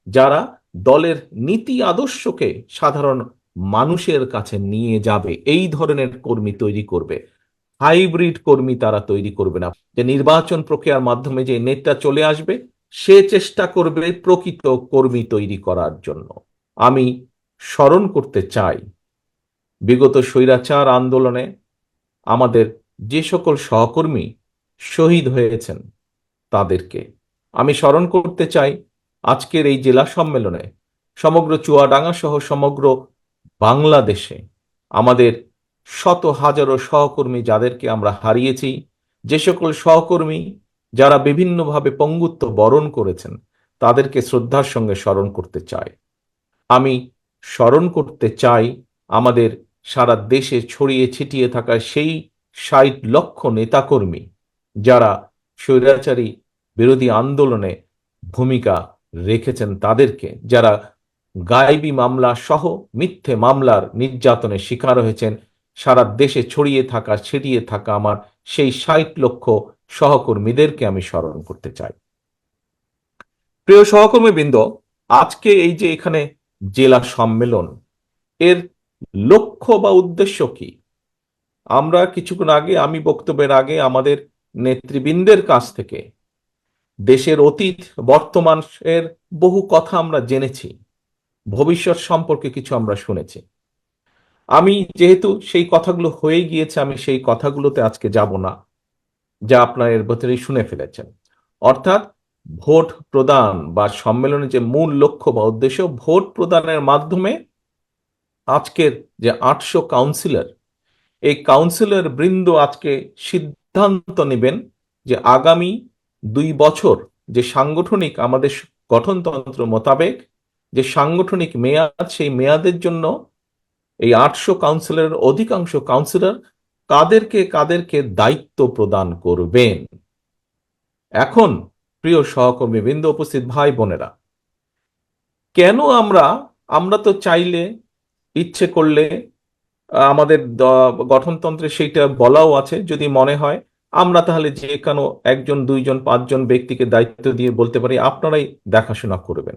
যারা দলের নীতি আদর্শকে সাধারণ মানুষের কাছে নিয়ে যাবে, এই ধরনের কর্মী তৈরি করবে। হাইব্রিড কর্মী তারা তৈরি করবে না, যে নির্বাচন প্রক্রিয়ার মাধ্যমে যে নেতা চলে আসবে সে চেষ্টা করবে প্রকৃত কর্মী তৈরি করার জন্য। আমি স্মরণ করতে চাই বিগত স্বৈরাচার আন্দোলনে আমাদের যে সকল সহকর্মী শহীদ হয়েছেন তাদেরকে। আমি স্মরণ করতে চাই আজকের এই জেলা সম্মেলনে সমগ্র চুয়াডাঙ্গা সহ সমগ্র বাংলাদেশে আমাদের শত হাজারো সহকর্মী যাদেরকে আমরা হারিয়েছি, যে সকল সহকর্মী যারা বিভিন্নভাবে পঙ্গুত্ব বরণ করেছেন, তাদেরকে শ্রদ্ধার সঙ্গে স্মরণ করতে চাই। আমি স্মরণ করতে চাই আমাদের সারা দেশে ছড়িয়ে ছিটিয়ে থাকা সেই 60 লক্ষ নেতাকর্মী যারা স্বৈরাচারী বিরোধী আন্দোলনে ভূমিকা রেখেছেন, তাদেরকে যারা গায়েবী মামলা সহ মিথ্যে মামলার নির্যাতনের শিকার হয়েছেন। সারা দেশে ছড়িয়ে থাকা ছিটিয়ে থাকা আমার সেই 60 লক্ষ সহকর্মীদেরকে আমি স্মরণ করতে চাই। প্রিয় সহকর্মীবৃন্দ, আজকে এই যে এখানে জেলা সম্মেলন, এর লক্ষ্য বা উদ্দেশ্য কি? আমরা কিছুক্ষণ আগে, আমি বক্তব্যের আগে আমাদের নেতৃবৃন্দের কাছ থেকে দেশের অতীত বর্তমানের বহু কথা আমরা জেনেছি, ভবিষ্যৎ সম্পর্কে কিছু আমরা শুনেছি। আমি যেহেতু সেই কথাগুলো হয়ে গিয়েছে, আমি সেই কথাগুলোতে আজকে যাব না, যা আপনারা এর ভেতরেই শুনে ফেলেছেন। অর্থাৎ ভোট প্রদান বা সম্মেলনের যে মূল লক্ষ্য বা উদ্দেশ্য, ভোট প্রদানের মাধ্যমে আজকের যে 800 কাউন্সিলর, এই কাউন্সিলর বৃন্দ আজকে সিদ্ধান্ত নেবেন যে আগামী 2 বছর যে সাংগঠনিক আমাদের গঠনতন্ত্র মোতাবেক যে সাংগঠনিক মেয়াদ, সেই মেয়াদের জন্য এই 800 কাউন্সিলরের অধিকাংশ কাউন্সিলর কাদেরকে কাদেরকে দায়িত্ব প্রদান করবেন। এখন প্রিয় সহকর্মী বৃন্দ, উপস্থিত ভাই বোনেরা, কেন আমরা আমরা তো চাইলে, ইচ্ছে করলে আমাদের গঠনতন্ত্রে সেইটা বলাও আছে, যদি মনে হয় আমরা তাহলে যে কোনো একজন, দুইজন, পাঁচজন ব্যক্তিকে দায়িত্ব দিয়ে বলতে পারি আপনারাই দেখাশোনা করবেন।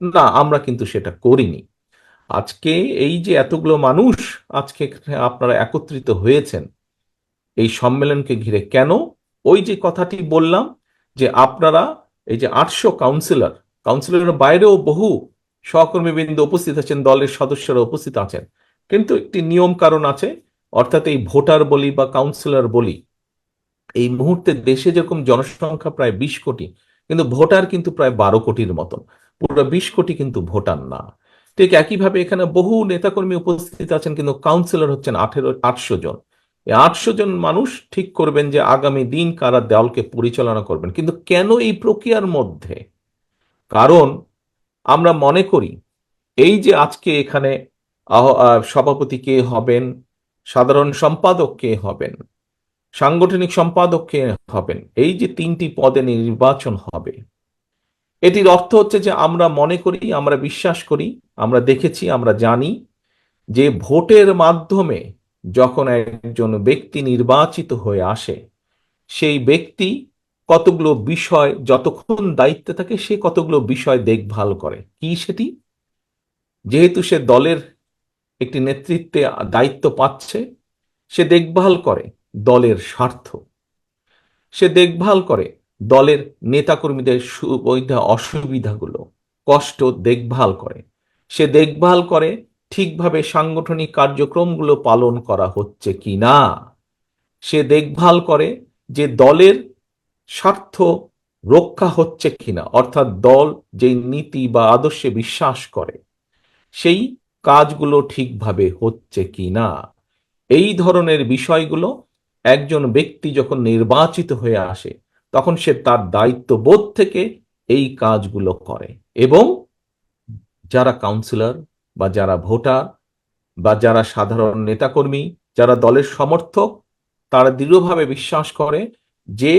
না, আমরা কিন্তু সেটা করিনি। আজকে এই যে এতগুলো মানুষ আজকে এখানে আপনারা একত্রিত হয়েছেন এই সম্মেলনকে ঘিরে, কেন? ওই যে কথাটি বললাম যে আপনারা এই যে 800 কাউন্সিলর, কাউন্সিলরের বাইরেও বহু সহকর্মীবৃন্দ উপস্থিত আছেন, দলের সদস্যরা উপস্থিত আছেন, কিন্তু একটি নিয়ম কারণ আছে। অর্থাৎ এই ভোটার বলি বা কাউন্সিলর বলি, এই মুহূর্তে দেশে যেরকম জনসংখ্যা প্রায় 20 কোটি, কিন্তু ভোটার কিন্তু প্রায় 12 কোটির মতন। পুরো 20 কোটি কিন্তু ভোটার না। ঠিক একইভাবে এখানে বহু নেতাকর্মী উপস্থিত আছেন, কিন্তু কাউন্সিলর হচ্ছেন 800 জন। এই 800 জন মানুষ ঠিক করবেন যে আগামী দিন কারা দলকে পরিচালনা করবেন। কিন্তু কেন এই প্রক্রিয়ার মধ্যে? কারণ আমরা মনে করি এই যে আজকে এখানে সভাপতি কে হবেন, সাধারণ সম্পাদক কে হবেন, সাংগঠনিক সম্পাদক কে হবেন, এই যে 3টি পদে নির্বাচন হবে, এটির অর্থ হচ্ছে যে আমরা মনে করি, আমরা বিশ্বাস করি, আমরা দেখেছি, আমরা জানি যে ভোটের মাধ্যমে যখন একজন ব্যক্তি নির্বাচিত হয়ে আসে, সেই ব্যক্তি কতগুলো বিষয়, যতক্ষণ দায়িত্বে থাকে সে কতগুলো বিষয় দেখভাল করে। কি সেটি? যেহেতু সে দলের একটি নেতৃত্বে দায়িত্ব পাচ্ছে, সে দেখভাল করে দলের স্বার্থ, সে দেখভাল করে দলের নেতাকর্মীদের সুবিধা অসুবিধাগুলো, কষ্ট দেখভাল করে, সে দেখভাল করে ঠিকভাবে সাংগঠনিক কার্যক্রমগুলো পালন করা হচ্ছে কিনা, সে দেখভাল করে যে দলের স্বার্থ রক্ষা হচ্ছে কিনা, অর্থাৎ দল যেই নীতি বা আদর্শে বিশ্বাস করে সেই কাজগুলো ঠিকভাবে হচ্ছে কিনা। এই ধরনের বিষয়গুলো একজন ব্যক্তি যখন নির্বাচিত হয়ে আসে তখন সে তার দায়িত্ববোধ থেকে এই কাজগুলো করে। এবং যারা কাউন্সিলর বা যারা ভোটার বা যারা সাধারণ নেতাকর্মী, যারা দলের সমর্থক, তারা দৃঢ়ভাবে বিশ্বাস করে যে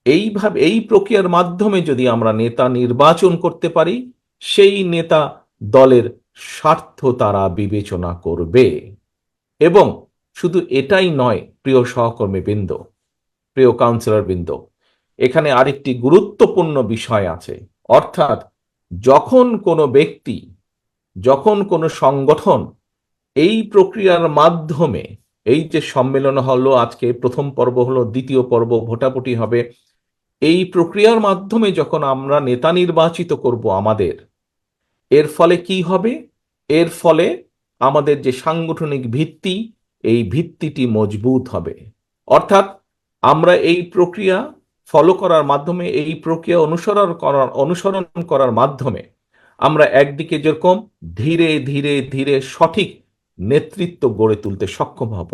এইভাবে, এই প্রক্রিয়ার মাধ্যমে যদি আমরা নেতা নির্বাচন করতে পারি, সেই নেতা দলের স্বার্থ তারা বিবেচনা করবে। এবং শুধু এটাই নয় প্রিয় সহকর্মী বৃন্দ, প্রিয় কাউন্সিলর বৃন্দ, এখানে আরেকটি গুরুত্বপূর্ণ বিষয় আছে। অর্থাৎ যখন কোনো ব্যক্তি, যখন কোনো সংগঠন এই প্রক্রিয়ার মাধ্যমে, এই যে সম্মেলন হলো, আজকে প্রথম পর্ব হলো, দ্বিতীয় পর্ব ভোটাভুটি হবে, এই প্রক্রিয়ার মাধ্যমে যখন আমরা নেতা নির্বাচিত করব আমাদের, এর ফলে কি হবে? এর ফলে আমাদের যে সাংগঠনিক ভিত্তি, এই ভিত্তিটি মজবুত হবে। অর্থাৎ আমরা এই প্রক্রিয়া ফলো করার মাধ্যমে, এই প্রক্রিয়া অনুসরণ করার মাধ্যমে আমরা একদিকে যেরকম ধীরে ধীরে ধীরে সঠিক নেতৃত্ব গড়ে তুলতে সক্ষম হব।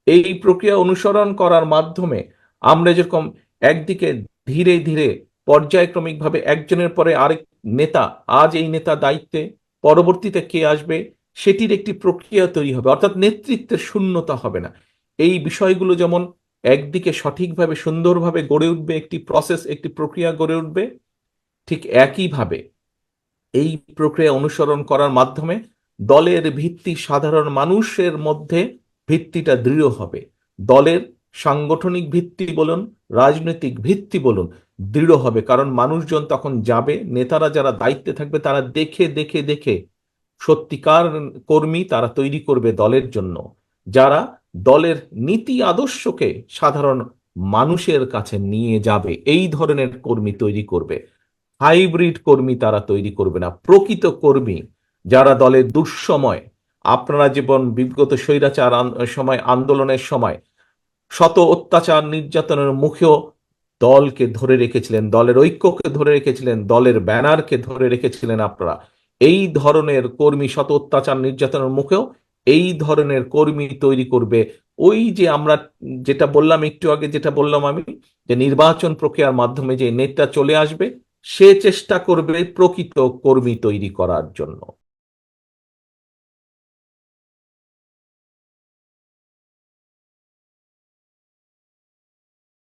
এই প্রক্রিয়া অনুসরণ করার মাধ্যমে আমরা যেরকম একদিকে ধীরে ধীরে পর্যায়ক্রমিকভাবে একজনের পরে আরেক নেতা, আজ এই নেতা দায়িত্বে, পরবর্তীতে কে আসবে সেটির একটি প্রক্রিয়া তৈরি হবে, অর্থাৎ নেতৃত্বের শূন্যতা হবে না। এই বিষয়গুলো যেমন একদিকে সঠিকভাবে সুন্দরভাবে গড়ে উঠবে, একটি প্রসেস, একটি প্রক্রিয়া গড়ে উঠবে, ঠিক একইভাবে এই প্রক্রিয়া অনুসরণ করার মাধ্যমে দলের ভিত্তি সাধারণ মানুষের মধ্যে ভিত্তিটা দৃঢ় হবে। দলের সাংগঠনিক ভিত্তি বলুন, রাজনৈতিক ভিত্তি বলুন, দৃঢ় হবে। কারণ মানুষজন তখন যাবে, নেতারা যারা দায়িত্বে থাকবে তারা দেখে দেখে দেখে সত্যিকার কর্মী তারা তৈরি করবে দলের জন্য, যারা দলের নীতি আদর্শকে সাধারণ মানুষের কাছে নিয়ে যাবে। এই ধরনের কর্মী তৈরি করবে। হাইব্রিড কর্মী তারা তৈরি করবে না, প্রকৃত কর্মী যারা দলের দুঃসময়, আপনারা যেমন বিগত স্বৈরাচার সময়, আন্দোলনের সময় শত অত্যাচার নির্যাতনের মুখেও দলকে ধরে রেখেছিলেন, দলের ঐক্যকে ধরে রেখেছিলেন, দলের ব্যানারকে ধরে রেখেছিলেন আপনারা। এই ধরনের কর্মী শত অত্যাচার নির্যাতনের মুখেও এই ধরনের কর্মী তৈরি করবে। ওই যে আমরা যেটা বললাম একটু আগে, যেটা বললাম আমি, যে নির্বাচন প্রক্রিয়ার মাধ্যমে যে নেতা চলে আসবে, সে চেষ্টা করবে প্রকৃত কর্মী তৈরি করার জন্য।